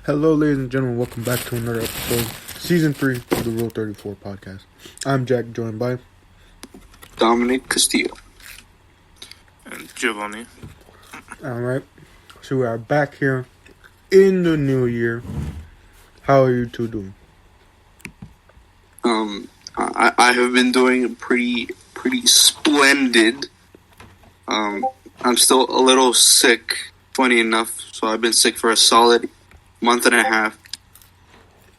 Hello, ladies and gentlemen. Welcome back to another episode, Season 3 of the Rule 34 podcast. I'm Jack, joined by Dominic Castillo and Giovanni. Alright, so we are back here in the new year. How are you two doing? I have been doing pretty splendid. I'm still a little sick, funny enough, so I've been sick for a solid month and a half.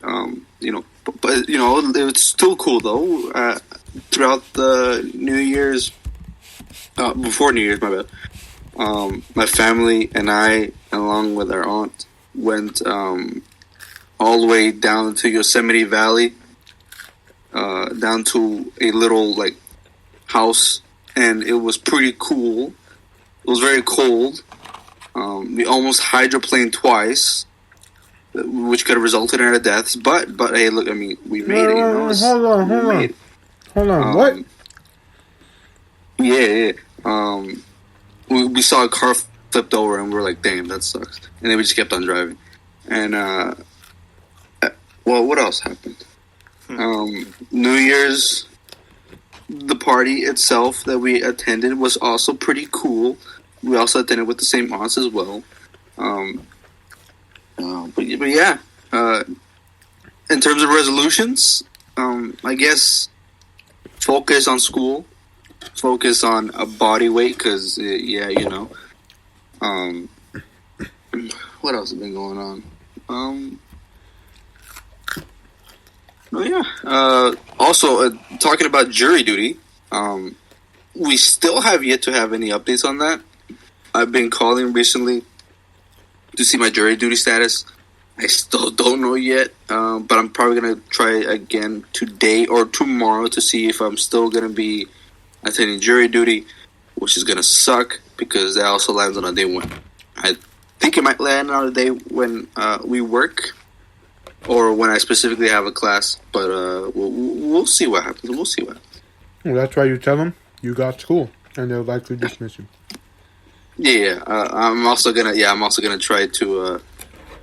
But it's still cool though. Throughout the New Year's, before New Year's, my bad. My family and I, along with our aunt, went all the way down to Yosemite Valley, down to a little house, and it was pretty cool. It was very cold. We almost hydroplaned twice, which could have resulted in our deaths. But hey, look, I mean, we made it. Hold on. What? Yeah. We saw a car flipped over, and we were like, "Damn, that sucks." And then we just kept on driving. And well, what else happened? New Year's, the party itself that we attended was also pretty cool. We also attended with the same aunts as well. But yeah, in terms of resolutions, I guess focus on school, focus on a body weight, because what else has been going on? Also, talking about jury duty, we still have yet to have any updates on that. I've been calling recently to see my jury duty status. I still don't know yet, but I'm probably going to try again today or tomorrow to see if I'm still going to be attending jury duty, which is going to suck because that also lands on a day when I think it might land on a day when we work or when I specifically have a class, but we'll see what happens. Well, that's why you tell them you got school, and they'll likely dismiss you. Yeah, I'm also gonna try to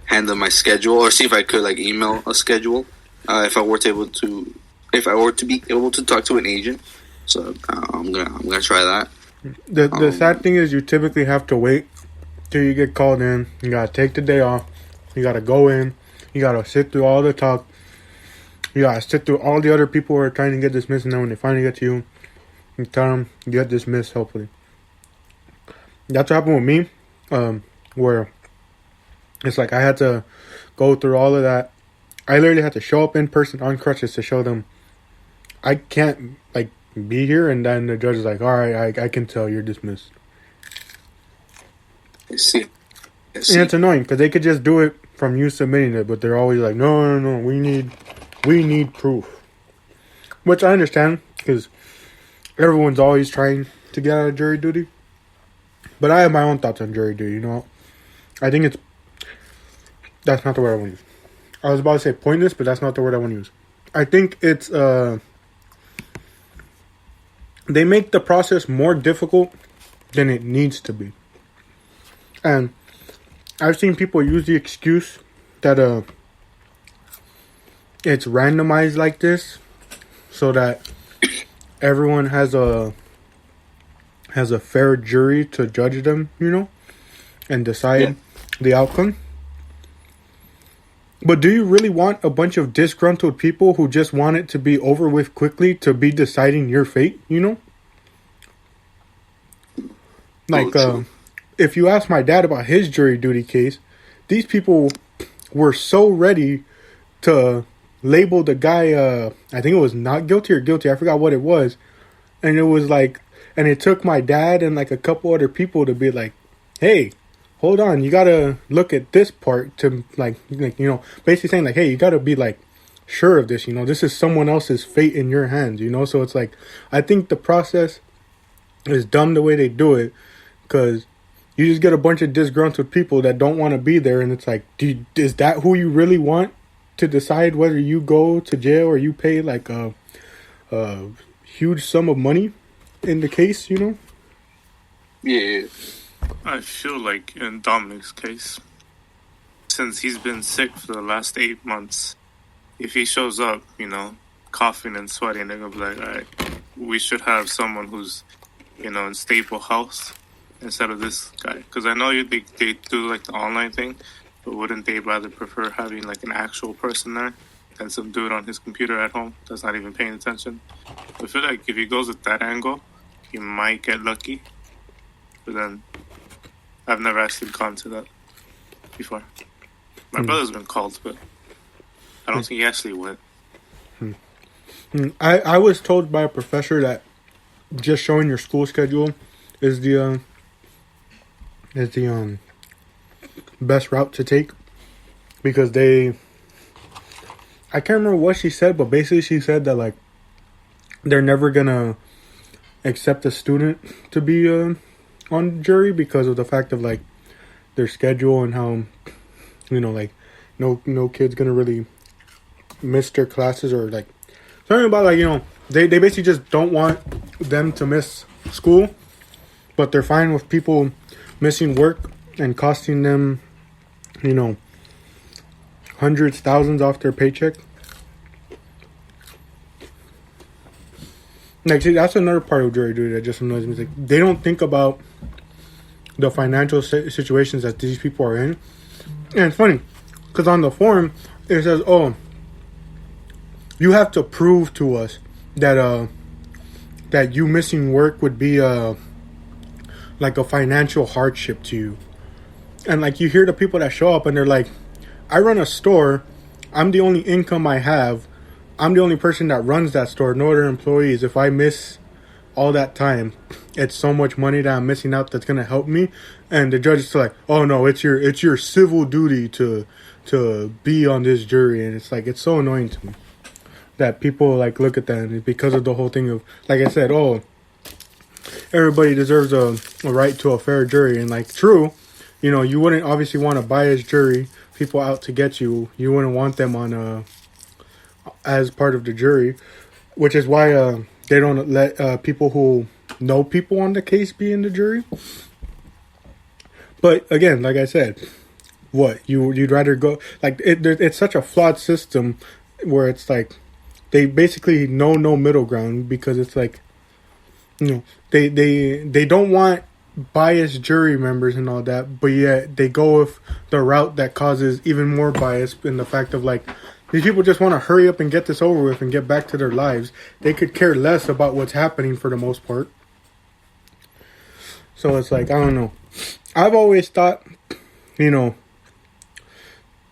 handle my schedule, or see if I could email a schedule if I were to be able to talk to an agent. So I'm gonna try that. The sad thing is, you typically have to wait till you get called in. You gotta take the day off. You gotta go in. You gotta sit through all the talk. You gotta sit through all the other people who are trying to get dismissed, and then when they finally get to you, you tell them you get dismissed, hopefully. That's what happened with me, where it's I had to go through all of that. I literally had to show up in person on crutches to show them I can't, be here, and then the judge is like, alright, I can tell you're dismissed. I see. And it's annoying, because they could just do it from you submitting it, but they're always like, no, we need proof. Which I understand, because everyone's always trying to get out of jury duty. But I have my own thoughts on jury duty, I think that's not the word I want to use. I was about to say pointless, but that's not the word I want to use. I think it's, they make the process more difficult than it needs to be. And I've seen people use the excuse that it's randomized like this so that everyone has a fair jury to judge them, and decide the outcome. But do you really want a bunch of disgruntled people who just want it to be over with quickly to be deciding your fate, if you ask my dad about his jury duty case, these people were so ready to label the guy, I think it was not guilty or guilty, I forgot what it was. And it was and it took my dad and a couple other people to be like, hey, hold on, you gotta look at this part to basically saying hey, you gotta be sure of this, this is someone else's fate in your hands, so it's I think the process is dumb the way they do it, because you just get a bunch of disgruntled people that don't want to be there, and it's is that who you really want to decide whether you go to jail or you pay a huge sum of money in the case, Yeah. I feel like in Dominic's case, since he's been sick for the last 8 months, if he shows up, coughing and sweating, they're gonna be like, all right, we should have someone who's, in stable health instead of this guy. Because I know they do like the online thing, but wouldn't they rather prefer having like an actual person there than some dude on his computer at home that's not even paying attention? I feel like if he goes with that angle, he might get lucky. But then, I've never actually gone to that before. My brother's been called, but I don't think he actually went. I was told by a professor that just showing your school schedule is the best route to take, because I can't remember what she said, but basically she said that like they're never gonna accept a student to be on jury because of the fact of like their schedule and how like no kid's gonna really miss their classes, or like something about like they basically just don't want them to miss school, but they're fine with people missing work and costing them hundreds, thousands off their paycheck. Like, see, that's another part of jury duty that just annoys me. It's like they don't think about the financial situations that these people are in. And it's funny because on the form it says, "Oh, you have to prove to us that that you missing work would be like a financial hardship to you." And like you hear the people that show up and they're like, "I run a store. I'm the only income I have. I'm the only person that runs that store. No other employees. If I miss all that time, it's so much money that I'm missing out that's gonna help me." And the judge is like, "Oh no, it's your civil duty to be on this jury." And it's like, it's so annoying to me that people like look at that, and it's because of the whole thing of, like I said, oh, everybody deserves a right to a fair jury. And like, true, you wouldn't obviously want a biased jury, people out to get you. You wouldn't want them on as part of the jury, which is why they don't let people who know people on the case be in the jury. But again, like I said, what you'd rather go like it's such a flawed system where it's like they basically know no middle ground, because it's like they don't want biased jury members and all that, but yet they go with the route that causes even more bias in the fact of like, these people just want to hurry up and get this over with and get back to their lives. They could care less about what's happening for the most part. So it's like, I don't know. I've always thought, I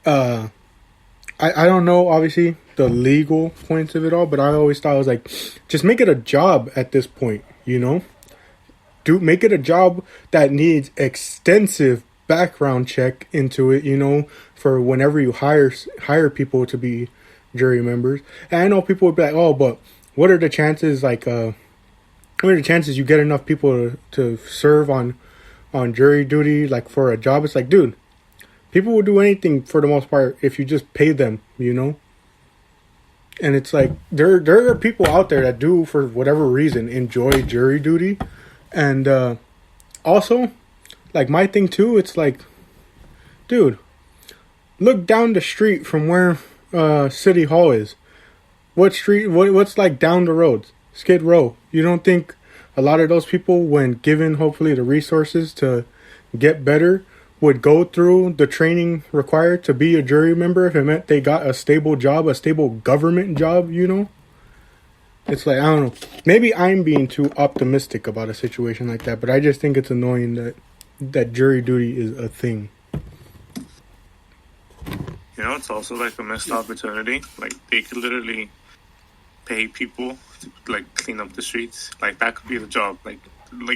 don't know, obviously, the legal points of it all, but I always thought, I was like, just make it a job at this point, make it a job that needs extensive background check into it, for whenever you hire people to be jury members. And I know people would be like, oh, but what are the chances, like, what are the chances you get enough people to serve on jury duty, like, for a job? It's like, dude, people will do anything for the most part if you just pay them, And it's like, there are people out there that do, for whatever reason, enjoy jury duty. And also, like, my thing too, it's like, dude, look down the street from where City Hall is. What street, what's like down the road? Skid Row. You don't think a lot of those people, when given hopefully the resources to get better, would go through the training required to be a jury member if it meant they got a stable job, a stable government job, It's like, I don't know. Maybe I'm being too optimistic about a situation like that, but I just think it's annoying that jury duty is a thing. It's also like a missed opportunity. Like, they could literally pay people to like clean up the streets. Like, that could be the job. Like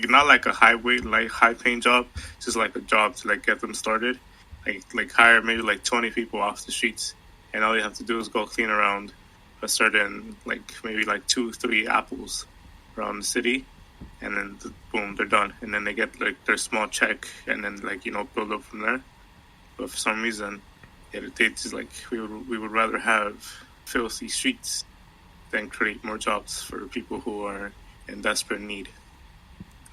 not like a high paying job, just like a job to like get them started. Like hire maybe like 20 people off the streets, and all you have to do is go clean around a certain, like, maybe like 2-3 apples around the city, and then boom, they're done. And then they get like their small check, and then like build up from there. But for some reason, they just like, we would rather have filthy streets than create more jobs for people who are in desperate need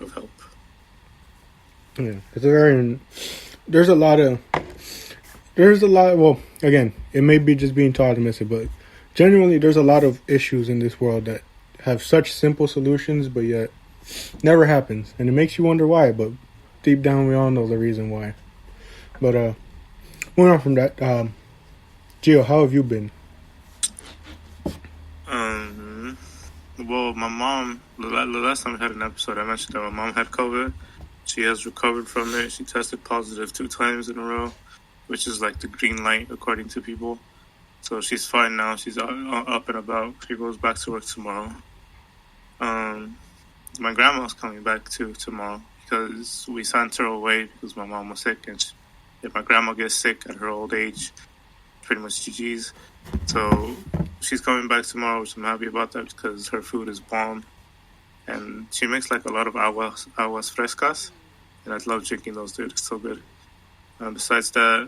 of help. Yeah, there's a lot of, there's a lot. Well, again, it may be just being too optimistic, but genuinely, there's a lot of issues in this world that have such simple solutions, but yet never happens, and it makes you wonder why. But deep down, we all know the reason why. But moving on from that, Gio, how have you been? Well, my mom, the last time we had an episode, I mentioned that my mom had COVID. She has recovered from it. She tested positive 2 times in a row, which is like the green light according to people. So she's fine now. She's up and about. She goes back to work tomorrow. My grandma's coming back too tomorrow because we sent her away because my mom was sick. And if my grandma gets sick at her old age, pretty much GG's. So she's coming back tomorrow, which I'm happy about that because her food is bomb. And she makes like a lot of aguas frescas. And I love drinking those, dude. It's so good. Besides that,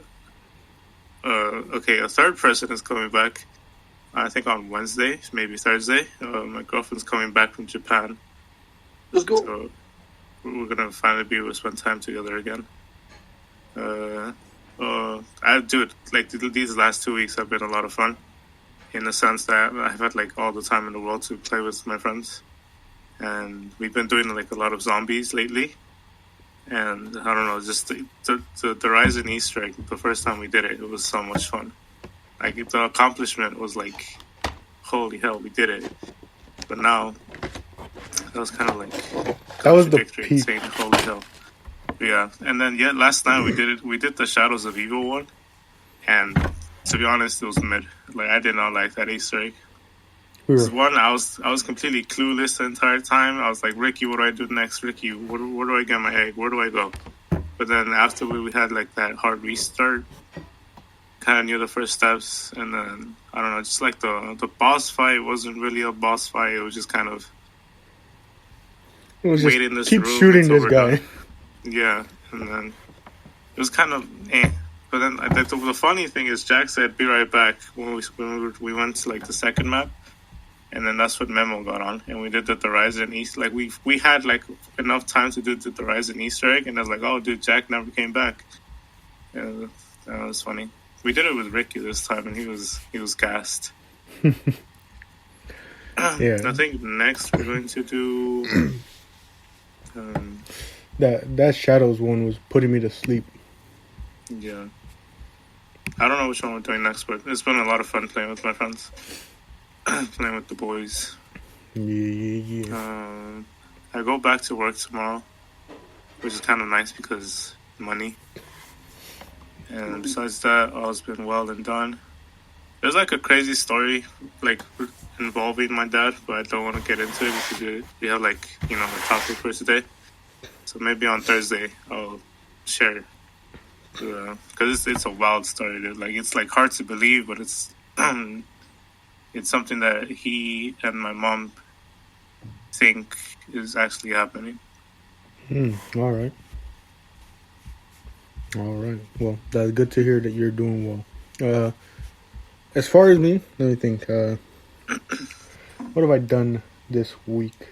a third person is coming back. I think on Wednesday, maybe Thursday. My girlfriend's coming back from Japan. Let's go. So we're gonna finally be able to spend time together again. I do it like these last 2 weeks have been a lot of fun, in the sense that I've had like all the time in the world to play with my friends, and we've been doing like a lot of zombies lately. And I don't know, just the Rise in Easter egg. The first time we did it, it was so much fun. Like the accomplishment was like, holy hell, we did it. But now that was kind of like that was the peak. Saying, holy hell. Yeah, and then last night we did it. We did the Shadows of Evil one, and to be honest, it was mid. Like I did not like that Easter egg. This one, I was completely clueless the entire time. I was like, Ricky, what do I do next? Ricky, where do I get my egg? Where do I go? But then after we had like that hard restart, kind of knew the first steps, and then I don't know, just like the boss fight wasn't really a boss fight. It was just kind of wait in this room. Keep shooting this guy. Yeah, and then it was kind of eh. But then the funny thing is, Jack said, "Be right back" when we went to like the second map, and then that's what Memo got on, and we did the Horizon East. Like we had like enough time to do the Horizon Easter egg, and I was like, "Oh, dude, Jack never came back." Yeah, that was funny. We did it with Ricky this time, and he was gassed. Yeah. I think next we're going to do. That Shadows one was putting me to sleep. Yeah. I don't know which one we're doing next, but it's been a lot of fun playing with my friends. Playing with the boys. Yeah. I go back to work tomorrow, which is kind of nice because money. And besides that, all's been well and done. There's like a crazy story like involving my dad, but I don't want to get into it because we have like, a topic for today. So maybe on Thursday I'll share, because it's a wild story. Dude. Like it's like hard to believe, but it's it's something that he and my mom think is actually happening. All right. Well, that's good to hear that you're doing well. As far as me, let me think. What have I done this week?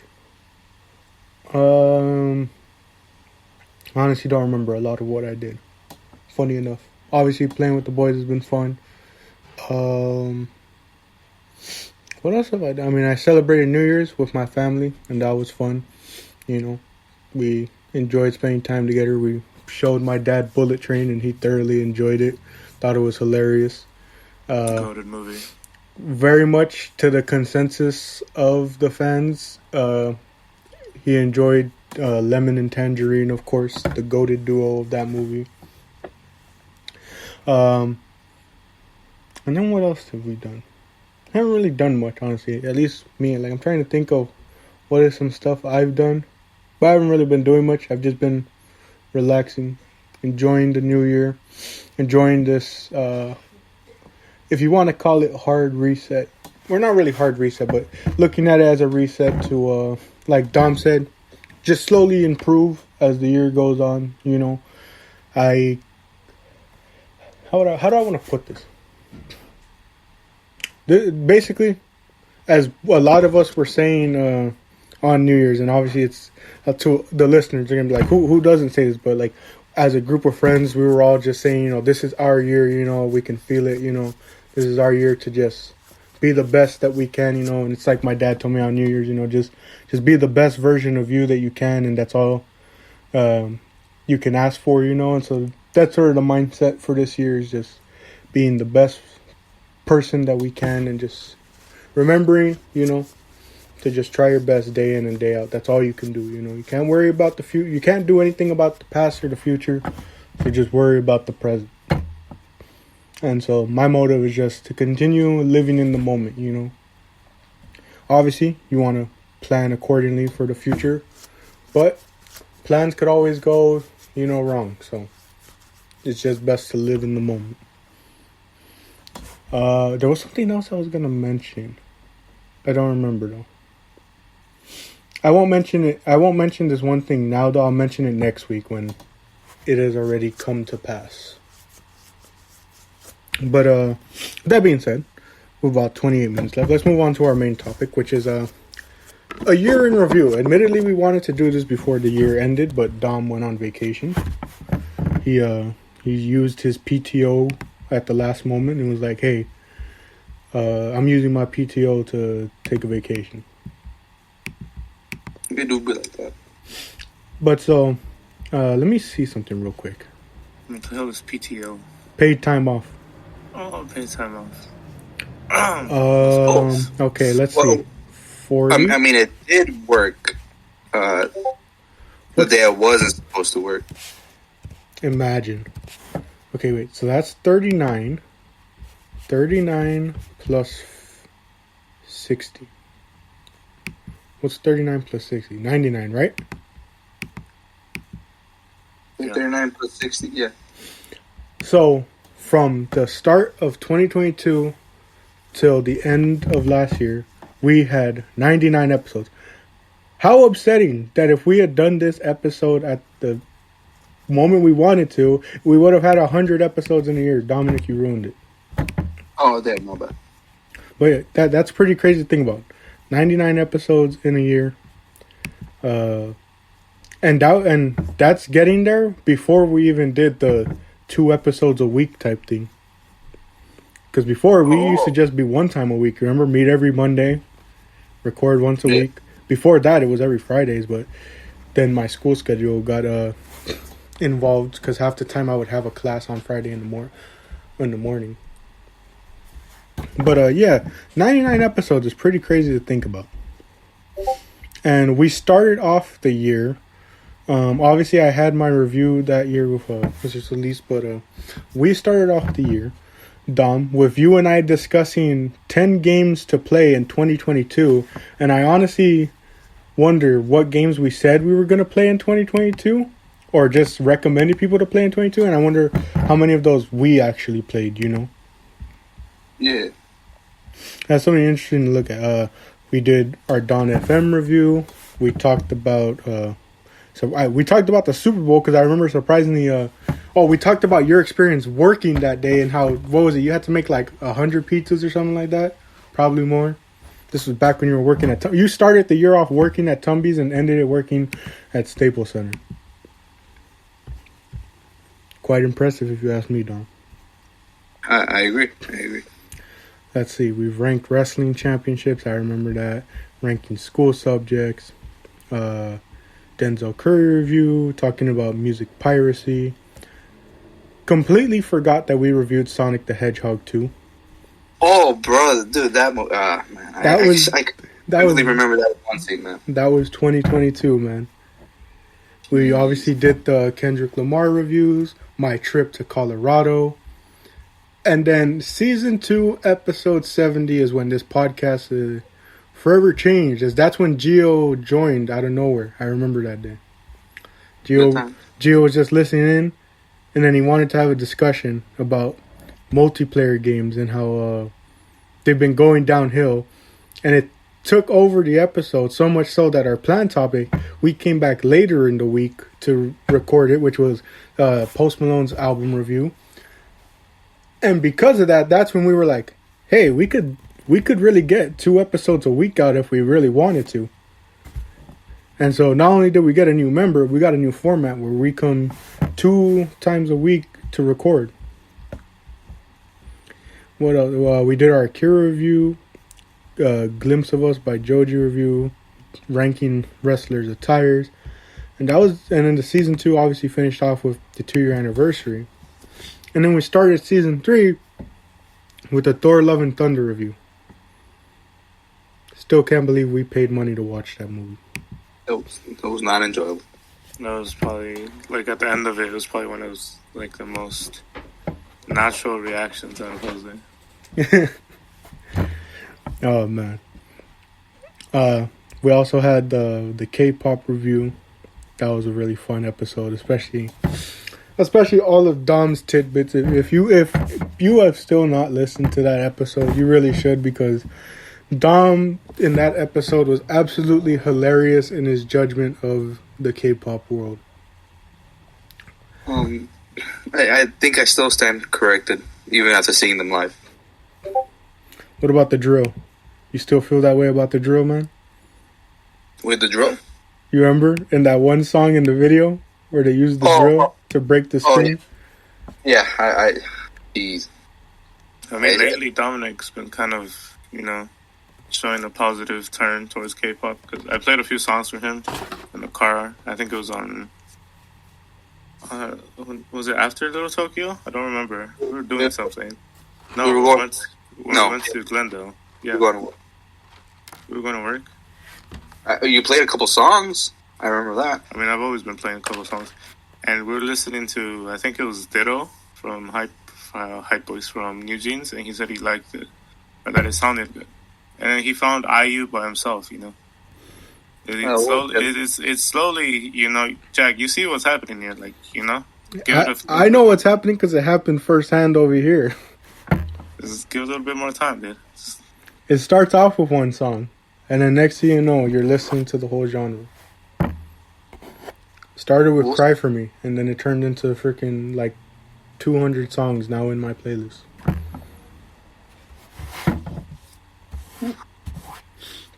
Honestly, don't remember a lot of what I did. Funny enough. Obviously, playing with the boys has been fun. What else have I done? I mean, I celebrated New Year's with my family, and that was fun. We enjoyed spending time together. We showed my dad Bullet Train, and he thoroughly enjoyed it. Thought it was hilarious. Goated movie. Very much to the consensus of the fans. He enjoyed Lemon and Tangerine, of course, the goated duo of that movie. And then what else have we done? I haven't really done much, honestly. At least me. Like, I'm trying to think of what is some stuff I've done. But I haven't really been doing much. I've just been relaxing, enjoying the new year, enjoying this, if you want to call it hard reset. Well, not really hard reset, but looking at it as a reset to, like Dom said, just slowly improve as the year goes on. How do I want to put this? Basically, as a lot of us were saying on New Year's, and obviously it's to the listeners, they're gonna be like, who doesn't say this? But like, as a group of friends, we were all just saying, this is our year, we can feel it, this is our year to just be the best that we can, and it's like my dad told me on New Year's, just be the best version of you that you can, and that's all you can ask for, and so that's sort of the mindset for this year, is just being the best person that we can, and just remembering, to just try your best day in and day out. That's all you can do, You can't worry about the future. You can't do anything about the past or the future. So just worry about the present. And so my motive is just to continue living in the moment, Obviously, you want to plan accordingly for the future. But plans could always go, wrong. So it's just best to live in the moment. There was something else I was going to mention. I don't remember, though. I won't mention it. I won't mention this one thing now, though. I'll mention it next week when it has already come to pass. But that being said, we have about 28 minutes left. Let's move on to our main topic, which is a year in review. Admittedly, we wanted to do this before the year ended, but Dom went on vacation. He used his PTO at the last moment and was like, "Hey, I'm using my PTO to take a vacation." They do be like that. But so, let me see something real quick. What the hell is PTO? Paid time off. Oh, paid time off. Okay, let's see. 40? I mean, it did work the day I wasn't supposed to work. Imagine. Okay, wait. So that's 39. 39 plus 60. What's 39 plus 60? 99, right? 39 plus 60, yeah. So, from the start of 2022 till the end of last year, we had 99 episodes. How upsetting that if we had done this episode at the moment we wanted to, we would have had 100 episodes in a year. Dominic, you ruined it. Oh, damn, my bad. But yeah, that's pretty crazy to think about. 99 episodes in a year. And that's getting there before we even did the 2 episodes a week type thing. Because before, we used to just be one time a week. Remember? Meet every Monday. Record once a week. Before that, it was every Fridays. But then my school schedule got involved. Because half the time I would have a class on Friday in the morning. But yeah, 99 episodes is pretty crazy to think about. And we started off the year. Obviously, I had my review that year with Mr. Solis, but we started off the year, Dom, with you and I discussing 10 games to play in 2022. And I honestly wonder what games we said we were going to play in 2022, or just recommended people to play in 2022. And I wonder how many of those we actually played, Yeah. That's something interesting to look at. We did our Dawn FM review. We talked about we talked about the Super Bowl, because I remember surprisingly. We talked about your experience working that day and how, what was it? You had to make like 100 pizzas or something like that, probably more. This was back when you were working at. You started the year off working at Tumby's and ended it working at Staples Center. Quite impressive, if you ask me, Don. I agree. Let's see. We've ranked wrestling championships. I remember that. Ranking school subjects. Denzel Curry review. Talking about music piracy. Completely forgot that we reviewed Sonic the Hedgehog 2. Oh, bro, dude, that man. I really remember that one scene, man. That was 2022, man. We obviously did the Kendrick Lamar reviews. My trip to Colorado. And then season 2, episode 70 is when this podcast forever changed. As that's when Gio joined out of nowhere. I remember that day. Gio was just listening in, and then he wanted to have a discussion about multiplayer games and how they've been going downhill. And it took over the episode, so much so that our planned topic, we came back later in the week to record it, which was Post Malone's album review. And because of that, that's when we were like, hey, we could really get 2 episodes a week out if we really wanted to. And so not only did we get a new member, we got a new format where we come 2 times a week to record. What else? We did our Akira review, Glimpse of Us by Joji review, ranking wrestlers' attires, and then the season 2 obviously finished off with the 2-year anniversary, and then we started season 3 with the Thor: Love and Thunder review. Still can't believe we paid money to watch that movie. It was not enjoyable. That was probably, like, at the end of it, it was probably when it was, like, the most natural reactions out of Jose. Oh, man. We also had the K-pop review. That was a really fun episode, especially all of Dom's tidbits. If you have still not listened to that episode, you really should, because Dom in that episode was absolutely hilarious in his judgment of the K-pop world. I think I still stand corrected, even after seeing them live. What about the drill? You still feel that way about the drill, man? With the drill? You remember in that one song in the video where they used the drill to break the screen? Yeah, geez. I mean, lately Dominic's been kind of, showing a positive turn towards K-pop, because I played a few songs for him in the car. I think it was on, was it after Little Tokyo? I don't remember. We were doing something. No, we went to Glendale. Yeah. We were going to work. You played a couple songs. I remember that. I mean, I've always been playing a couple songs. And we were listening to, I think it was Ditto from Hype Boys from New Jeans, and he said he liked it, or that it sounded good. And then he found IU by himself, It's slowly, Jack, you see what's happening here, I know what's happening because it happened firsthand over here. Just give it a little bit more time, dude. It starts off with one song, and then next thing you know, you're listening to the whole genre. Started with Cry For Me, and then it turned into freaking 200 songs now in my playlist.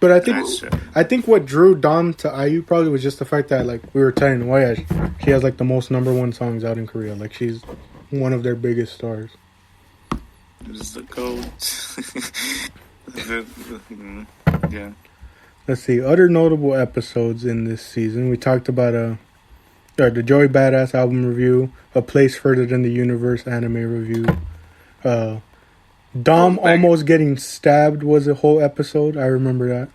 But I think what drew Dom to IU probably was just the fact that we were telling Waya, she has the most #1 songs out in Korea. She's one of their biggest stars. Just the goat. Yeah. Let's see other notable episodes in this season. We talked about the Joey Badass album review, A Place Further Than the Universe anime review. Dom almost getting stabbed was a whole episode. I remember that.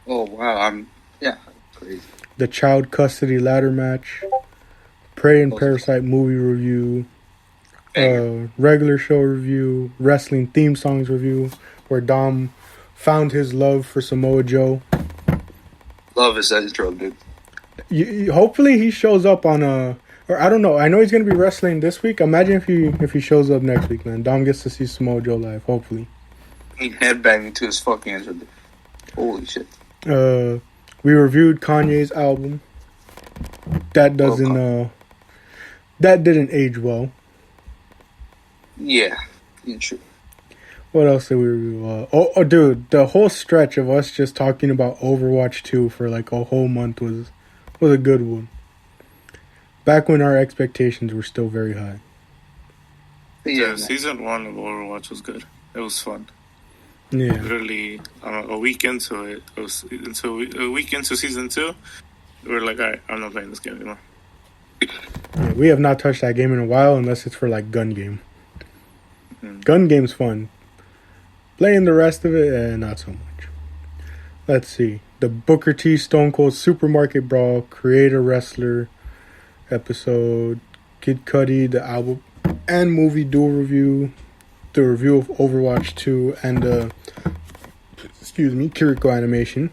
Oh, wow. Crazy. The child custody ladder match. Prey and Parasite movie review. Regular show review. Wrestling theme songs review. Where Dom found his love for Samoa Joe. Love is that intro, dude. Hopefully he shows up on or I don't know. I know he's going to be wrestling this week. Imagine if he shows up next week, man. Dom gets to see Samoa Joe live, hopefully. He headbanging to his fucking intro. Holy shit. We reviewed Kanye's album. That didn't age well. Yeah, true. What else did we review? Dude, the whole stretch of us just talking about Overwatch 2 for a whole month was a good one. Back when our expectations were still very high. Yeah, season 1 of Overwatch was good. It was fun. Yeah. Literally, a week into it, a week into season 2, we were like, all right, I'm not playing this game anymore. Yeah, we have not touched that game in a while unless it's for gun game. Mm-hmm. Gun game's fun. Playing the rest of it, not so much. Let's see. The Booker T Stone Cold Supermarket Brawl Creator Wrestler episode. Kid Cudi, the album and movie dual review. The review of Overwatch 2 and Kiriko animation.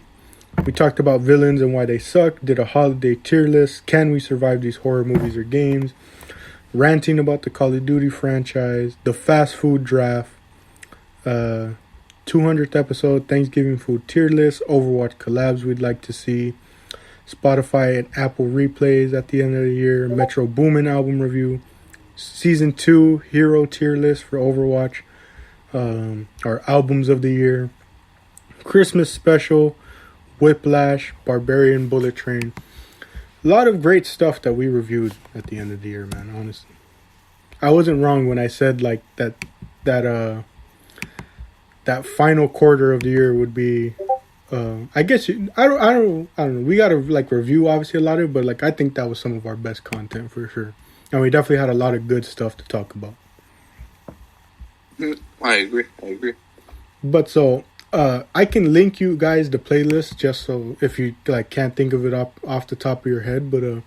We talked about villains and why they suck. Did a holiday tier list. Can we survive these horror movies or games? Ranting about the Call of Duty franchise. The fast food draft. 200th episode. Thanksgiving food tier list. Overwatch collabs we'd like to see. Spotify and Apple replays at the end of the year. Metro Boomin album review. Season 2 hero tier list for Overwatch. Our albums of the year. Christmas special. Whiplash. Barbarian Bullet Train. a lot of great stuff that we reviewed at the end of the year, man. Honestly, I wasn't wrong when I said like that final quarter of the year would be. I guess I don't know. We gotta like review obviously a lot of it, but like I think that was some of our best content for sure, and we definitely had a lot of good stuff to talk about. I agree. But so I can link you guys the playlist just so if you like can't think of it off the top of your head. But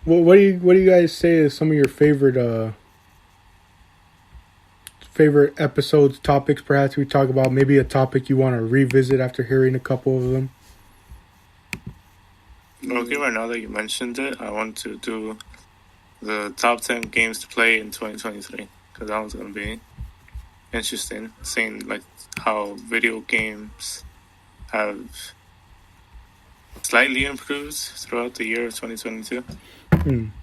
what do you guys say is some of your favorite episodes, topics perhaps we talk about? Maybe a topic you want to revisit after hearing a couple of them. Okay, right now that you mentioned it, I want to do the top 10 games to play in 2023 because that one's going to be interesting, seeing like how video games have slightly improved throughout the year of 2022.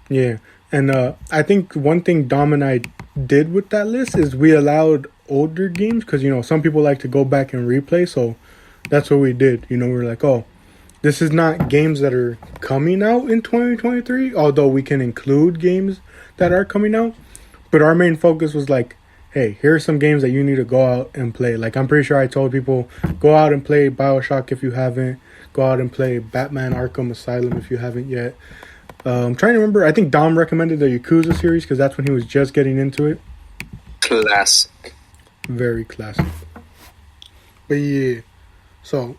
Yeah, and I think one thing Dom and I did with that list is we allowed older games because some people like to go back and replay, so that's what we did. We're like, oh, this is not games that are coming out in 2023, although we can include games that are coming out, but our main focus was like, hey, here are some games that you need to go out and play. Like, I'm pretty sure I told people, go out and play BioShock if you haven't. Go out and play Batman Arkham Asylum if you haven't yet. I'm trying to remember. I think Dom recommended the Yakuza series because that's when he was just getting into it. Classic. Very classic. But yeah. So,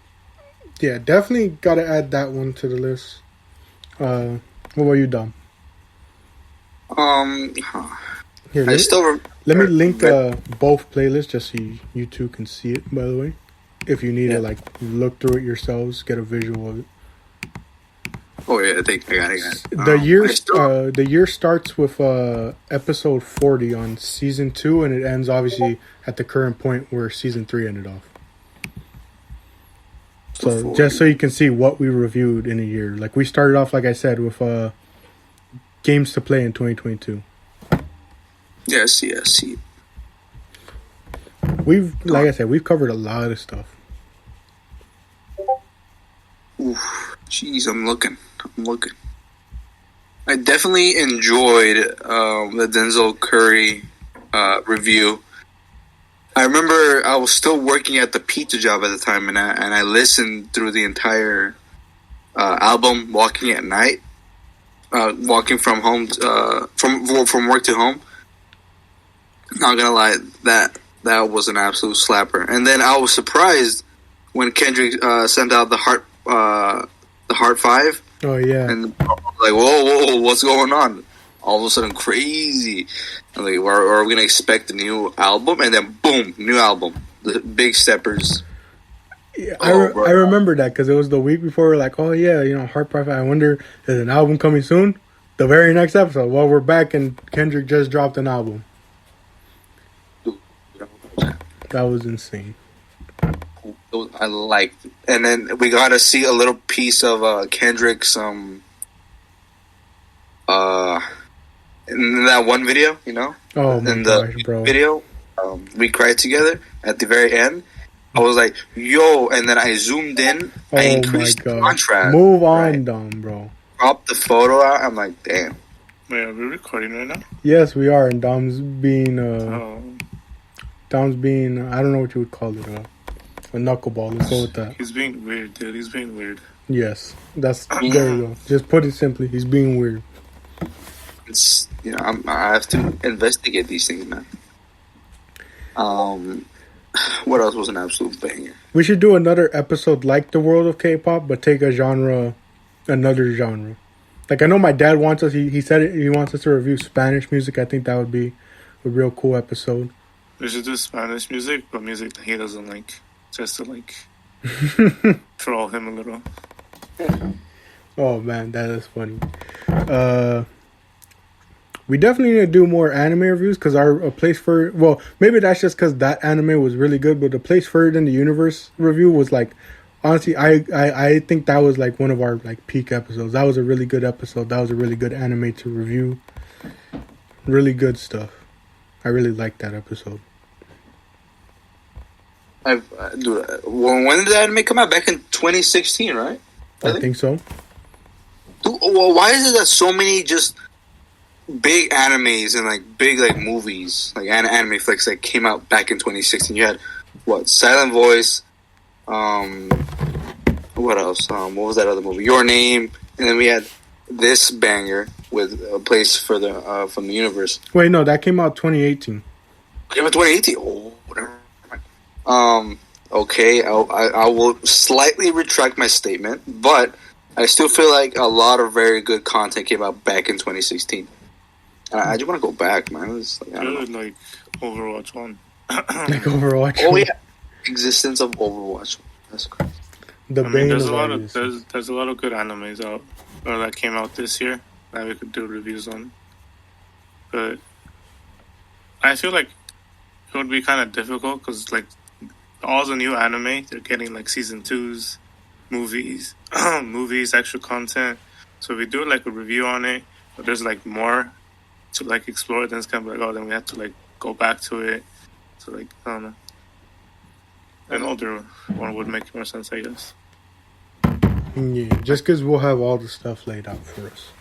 yeah, definitely got to add that one to the list. What about you, Dom? Here, let me link both playlists just so you two can see it, by the way. If you need to like look through it yourselves, get a visual of it. Oh yeah, I think I got it. The year starts with episode 40 on season 2, and it ends obviously at the current point where season 3 ended off. So 40. Just so you can see what we reviewed in a year. Like we started off, like I said, with games to play in 2022. Yes. Like I said, we've covered a lot of stuff. Oof, jeez, I'm looking. I definitely enjoyed the Denzel Curry review. I remember I was still working at the pizza job at the time, and I listened through the entire album, walking at night, walking from home from work to home. Not gonna lie, that was an absolute slapper. And then I was surprised when Kendrick sent out the Heart 5. Oh yeah. And I was like, whoa, what's going on? All of a sudden, crazy. I'm like, are we gonna expect a new album? And then boom, new album. The Big Steppers. Yeah, I remember that because it was the week before. We're like, oh yeah, Heart 5. I wonder, is an album coming soon? The very next episode. Well, we're back and Kendrick just dropped an album. That was insane. I liked it. And then we got to see a little piece of Kendrick's in that one video, Oh my gosh, bro. Video, we cried together at the very end. I was like, yo, and then I zoomed in. I increased the contrast. Move on, Dom, bro. Cropped the photo out. I'm like, damn. Wait, are we recording right now? Yes, we are, and Dom's being I don't know what you would call it, a knuckleball. Let's go with that. He's being weird, dude. He's being weird. There you go. Just put it simply, he's being weird. It's I have to investigate these things, man. What else was an absolute banger? We should do another episode like the world of K-pop, but take another genre. Like I know my dad wants us. He said it. He wants us to review Spanish music. I think that would be a real cool episode. We should do Spanish music, but music that he doesn't like, just to troll him a little. Oh man, that is funny. We definitely need to do more anime reviews because a place for maybe that's just because that anime was really good, but the place for it in the universe review was honestly, I think that was one of our peak episodes. That was a really good episode. That was a really good anime to review. Really good stuff. I really liked that episode. When did the anime come out? Back in 2016, right? I think so. Dude, why is it that so many just big animes and like big like movies, like anime flicks that came out back in 2016? You had what? Silent Voice. What else? What was that other movie? Your Name, and then we had this banger with A Place for the from the Universe. Wait, no, that came out 2018. Came out 2018. Oh, whatever. Okay, I will slightly retract my statement, but I still feel like a lot of very good content came out back in 2016. And I just want to go back, man. It's like, I don't know. Like Overwatch 1. Like Overwatch. Oh yeah, existence of Overwatch. That's crazy. There's a lot of there's a lot of good animes out or that came out this year that we could do reviews on. But I feel like it would be kind of difficult because like all the new anime, they're getting like season 2s, movies, extra content. So if we do like a review on it, but there's like more to like explore, then it's kind of like, oh, then we have to like go back to it. So like, I don't know. An older one would make more sense, I guess. Yeah, just because we'll have all the stuff laid out for us.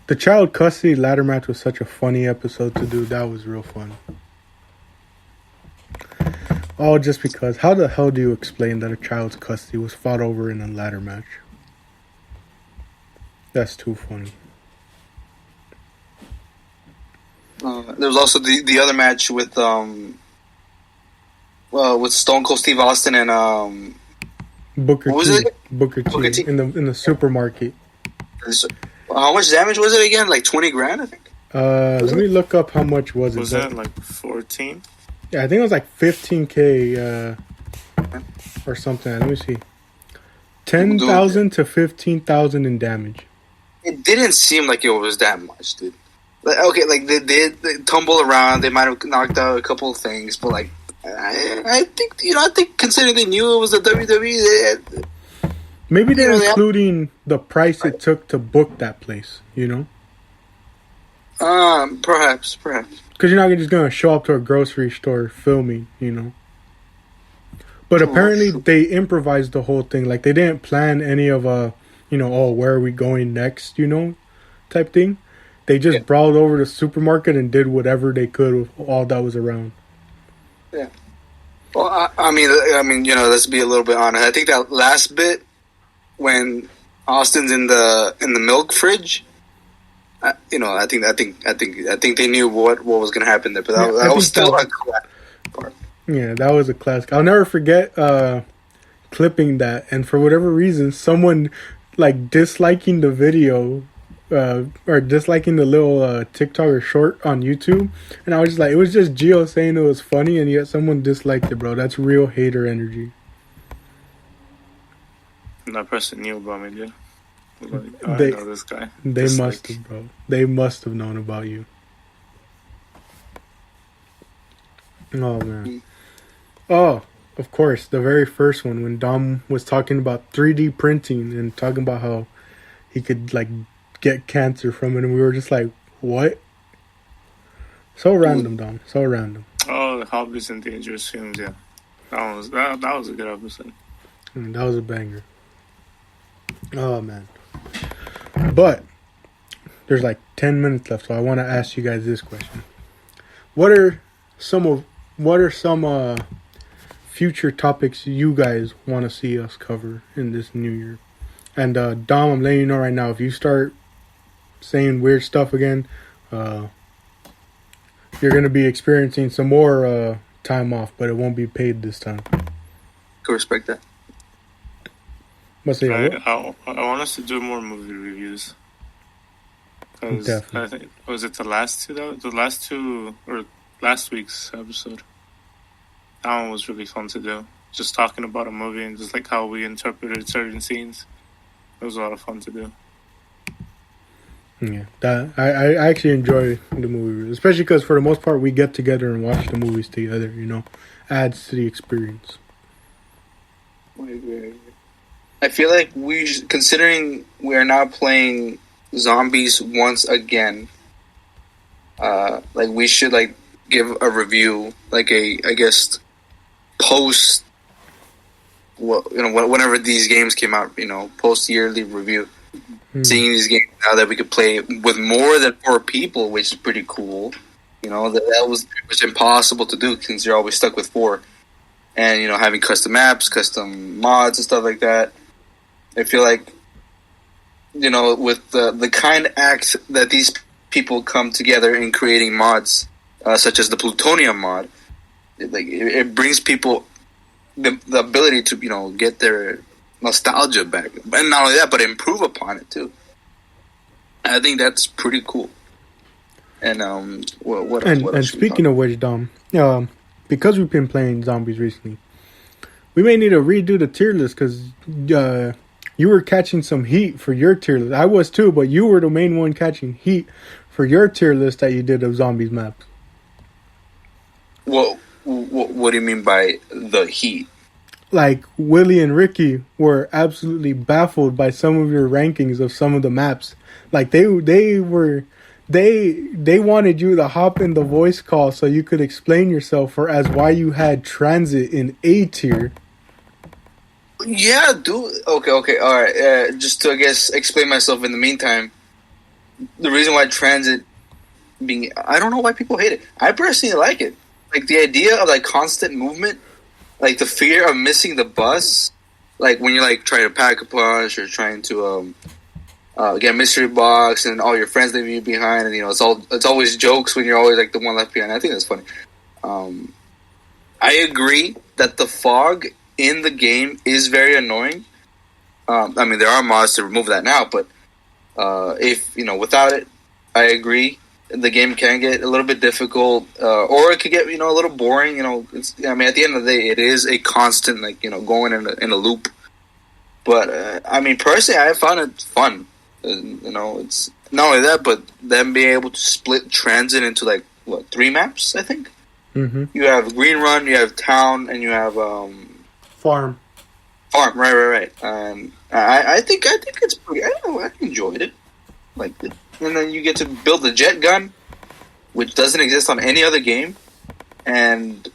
The child custody ladder match was such a funny episode to do. That was real fun. All just because. How the hell do you explain that a child's custody was fought over in a ladder match? That's too funny. There was also the other match with Stone Cold Steve Austin and Booker what was T. it? Booker T. in the supermarket. How much damage was it again? Like 20 grand, I think. Let me look up how much was it. Was that like 14? Yeah, I think it was like 15K or something. Let me see. 10,000 to 15,000 in damage. It didn't seem like it was that much, dude. Like, okay, like they tumble around. They might have knocked out a couple of things, but like I think considering they knew it was the WWE, maybe they're including the price it took to book that place. You know. Perhaps. Because you're not just going to show up to a grocery store filming, you know. But apparently they improvised the whole thing. Like, they didn't plan any of where are we going next, type thing. They just brawled over the supermarket and did whatever they could with all that was around. Yeah. Well, I mean, let's be a little bit honest. I think that last bit when Austin's in the milk fridge, I think they knew what was going to happen there, but that was still a classic part. Yeah, that was a classic. I'll never forget clipping that, and for whatever reason, someone like disliking the video or disliking the little TikTok or short on YouTube, and I was just like, it was just Gio saying it was funny, and yet someone disliked it, bro. That's real hater energy. That person knew about me, dude. Like, I know this guy. They must have, bro. They must have known about you. Oh, man. Oh, of course. The very first one when Dom was talking about 3D printing and talking about how he could, like, get cancer from it. And we were just like, what? So random, Dom. So random. Oh, the Hobbies and Dangerous Films, yeah. That was a good episode. That was a banger. Oh, man. But there's like 10 minutes left, so I want to ask you guys this question. What are some future topics you guys want to see us cover in this new year? And Dom, I'm letting you know right now, if you start saying weird stuff again, you're going to be experiencing some more time off, but it won't be paid this time. Go respect that. I want us to do more movie reviews. Definitely. I think, was it the last two though? The last two or last week's episode? That one was really fun to do. Just talking about a movie and just like how we interpreted certain scenes. It was a lot of fun to do. Yeah, I actually enjoy the movie, especially because for the most part we get together and watch the movies together. Adds to the experience. I feel like considering we are now playing zombies once again, like we should like give a review, like I guess post whenever these games came out, post yearly review, seeing these games now that we could play with more than 4 people, which is pretty cool. That was pretty much impossible to do since you're always stuck with 4. And having custom maps, custom mods, and stuff like that. I feel like with the kind act that these people come together in creating mods, such as the Plutonium mod, it brings people the ability to get their nostalgia back, and not only that, but improve upon it too. I think that's pretty cool. And what else? And speaking of which, Dom, because we've been playing zombies recently, we may need to redo the tier list because you were catching some heat for your tier list. I was too, but you were the main one catching heat for your tier list that you did of zombies maps. What do you mean by the heat? Like, Willie and Ricky were absolutely baffled by some of your rankings of some of the maps. Like, they wanted you to hop in the voice call so you could explain yourself for as why you had Transit in A tier. Yeah, dude. Okay, all right. Just to, I guess, explain myself in the meantime, the reason why Transit I don't know why people hate it. I personally like it. Like, the idea of, constant movement, like, the fear of missing the bus, like, when you're, trying to pack a punch or trying to, get a mystery box and all your friends leaving you behind, and, it's always jokes when you're always, the one left behind. I think that's funny. I agree that the fog in the game is very annoying. There are mods to remove that now, but if without it, I agree the game can get a little bit difficult, or it could get a little boring. It's at the end of the day, it is a constant going in a loop. But personally, I found it fun. It's not only that, but then being able to split Transit into 3 maps. I think you have Green Run, you have Town, and you have Farm. Right. I think it's pretty. I enjoyed it. And then you get to build the jet gun, which doesn't exist on any other game, and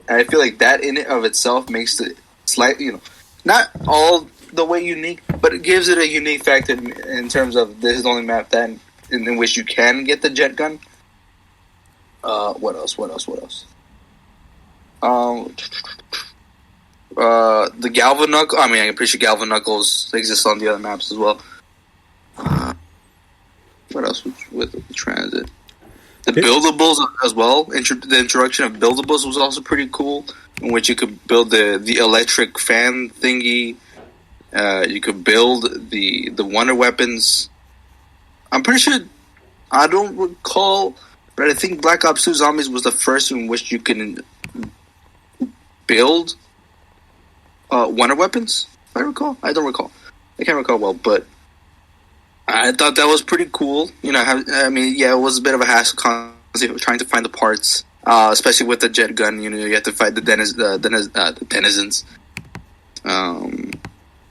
I feel like that in and of itself makes it slightly, not all the way unique, but it gives it a unique factor in terms of this is the only map that in which you can get the jet gun. What else? The Galva Knuckle. I'm pretty sure Galva Knuckles exists on the other maps as well. What else with Transit? The buildables as well. The introduction of buildables was also pretty cool, in which you could build the electric fan thingy. You could build the wonder weapons. I'm pretty sure, I don't recall, but I think Black Ops 2 Zombies was the first in which you can build wonder weapons, if I recall. I don't recall. I can't recall well, but I thought that was pretty cool. It was a bit of a hassle trying to find the parts, especially with the jet gun. You have to fight the denizens.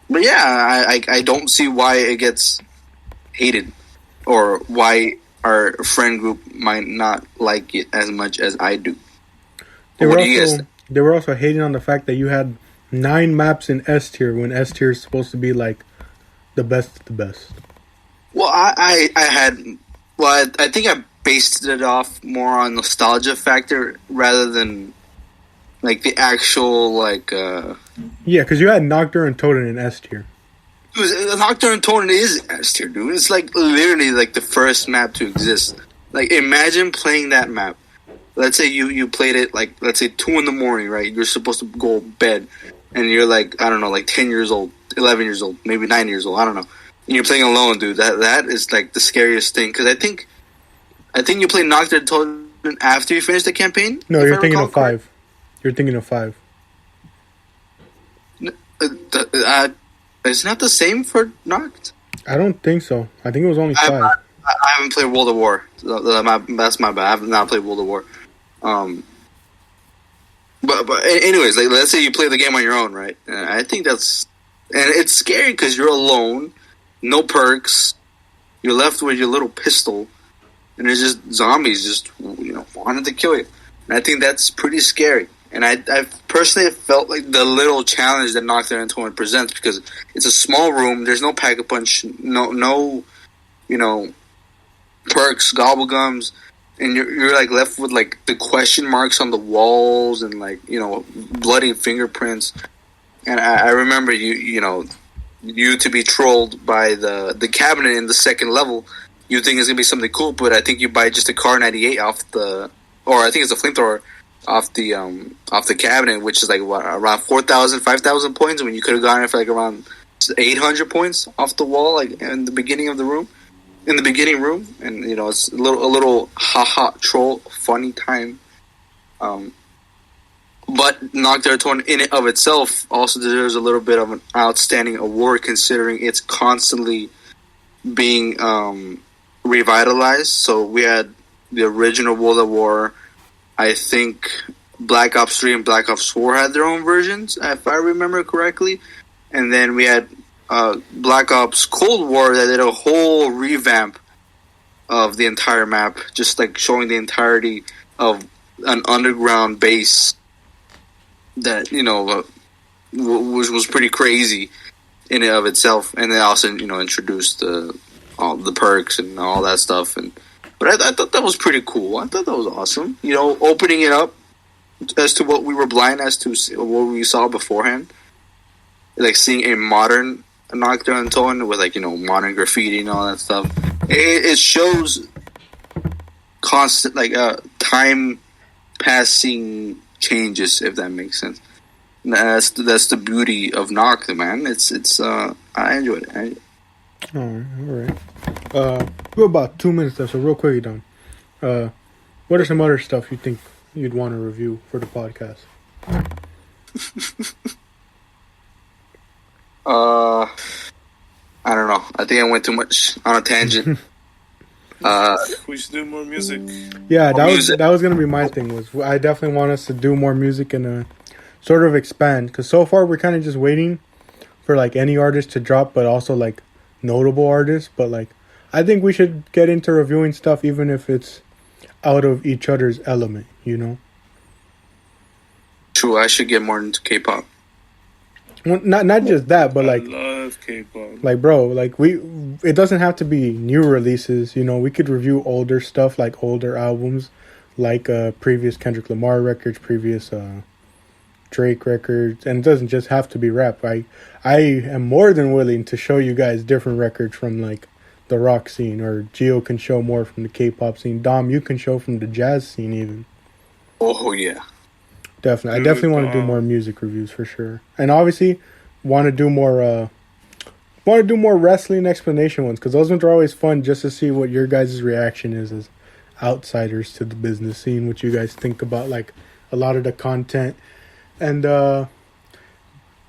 But yeah, I don't see why it gets hated, or why our friend group might not like it as much as I do. They were also hating on the fact that you had 9 maps in S tier when S tier is supposed to be the best of the best. Well, I think I based it off more on nostalgia factor rather than the actual Yeah, because you had Nocturne and Totem in S tier. Nocturne and Totem is S tier, dude. It's literally the first map to exist. Imagine playing that map. Let's say you played it let's say 2 a.m, right? You're supposed to go to bed, and you're 10 years old, 11 years old, maybe 9 years old. I don't know. And you're playing alone, dude. That is the scariest thing, because I think you play Nocturne and Totem after you finish the campaign. No, you're thinking of 5. You're thinking of 5. It's not the same for Noct? I don't think so. I think it was only 5. I haven't played World of War. That's my bad. I have not played World of War. But anyways, let's say you play the game on your own, right? I think that's... And it's scary because you're alone, no perks, you're left with your little pistol, and there's just zombies just, wanting to kill you. And I think that's pretty scary. And I personally felt like the little challenge that Nocturne and Torn presents, because it's a small room. There's no Pack-a-Punch, no, perks, gobblegums, and you're like left with like the question marks on the walls and like bloody fingerprints. And I remember you to be trolled by the cabinet in the second level. You think it's gonna be something cool, but I think you buy just a Car 98 or I think it's a flamethrower off the cabinet, which is like around 4,000, 5,000 points, when you could have gotten it for like around 800 points off the wall, like in the beginning of the room, in the beginning room, and it's a little haha troll funny time. But Nocturne in and of itself also deserves a little bit of an outstanding award, considering it's constantly being revitalized. So we had the original World at War. I think Black Ops 3 and Black Ops 4 had their own versions, if I remember correctly. And then we had Black Ops Cold War that did a whole revamp of the entire map, just like showing the entirety of an underground base that was pretty crazy in and of itself. And then also introduced all the perks and all that stuff. But I thought that was pretty cool. I thought that was awesome. Opening it up as to what we were blind as to what we saw beforehand, like seeing a modern Nocturne Tone with modern graffiti and all that stuff. It shows constant time passing changes, if that makes sense. That's the beauty of Noct, man. It's I enjoyed it. All right. We have about 2 minutes left, so real quick, Dom. What are some other stuff you think you'd want to review for the podcast? I don't know. I think I went too much on a tangent. We should do more music. Yeah, that was gonna be my thing. Was I definitely want us to do more music and sort of expand, because so far we're kind of just waiting for like any artist to drop, but also like notable artists. But I think we should get into reviewing stuff, even if it's out of each other's element. True, I should get more into K-pop. Well, not just that, but I love K-pop. Bro, it doesn't have to be new releases. We could review older stuff, like older albums, like previous Kendrick Lamar records, previous Drake records, and it doesn't just have to be rap. I am more than willing to show you guys different records from the rock scene, or Gio can show more from the K-pop scene. Dom, you can show from the jazz scene even. Oh yeah. Definitely. I definitely want to do more music reviews for sure. And obviously want to do more wrestling explanation ones, because those ones are always fun, just to see what your guys' reaction is as outsiders to the business scene, what you guys think about a lot of the content, and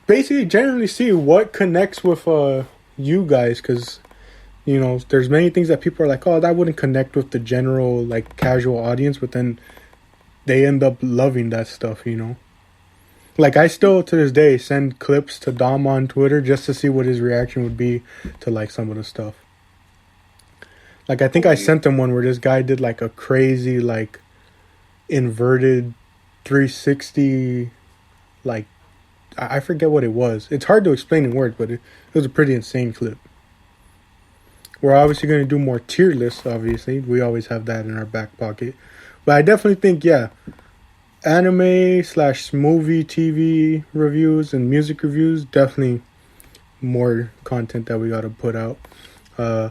basically generally see what connects with you guys, because there's many things that people are like, oh, that wouldn't connect with the general casual audience, but then they end up loving that stuff, I still, to this day, send clips to Dom on Twitter just to see what his reaction would be to, some of the stuff. I think I sent him one where this guy did, a crazy, inverted 360, I forget what it was. It's hard to explain in words, but it was a pretty insane clip. We're obviously going to do more tier lists, obviously. We always have that in our back pocket. But I definitely think, anime/movie, TV reviews and music reviews, definitely more content that we got to put out. The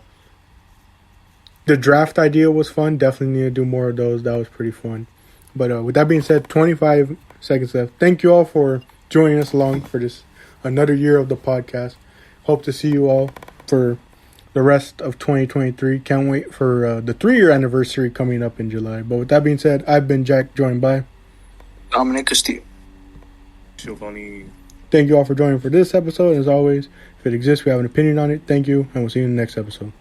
draft idea was fun. Definitely need to do more of those. That was pretty fun. But with that being said, 25 seconds left. Thank you all for joining us along for this another year of the podcast. Hope to see you all for the rest of 2023. Can't wait for the 3-year anniversary coming up in July. But with that being said, I've been Jack, joined by Dominic Castillo. Giovanni. Thank you all for joining for this episode. As always, if it exists, we have an opinion on it. Thank you, and we'll see you in the next episode.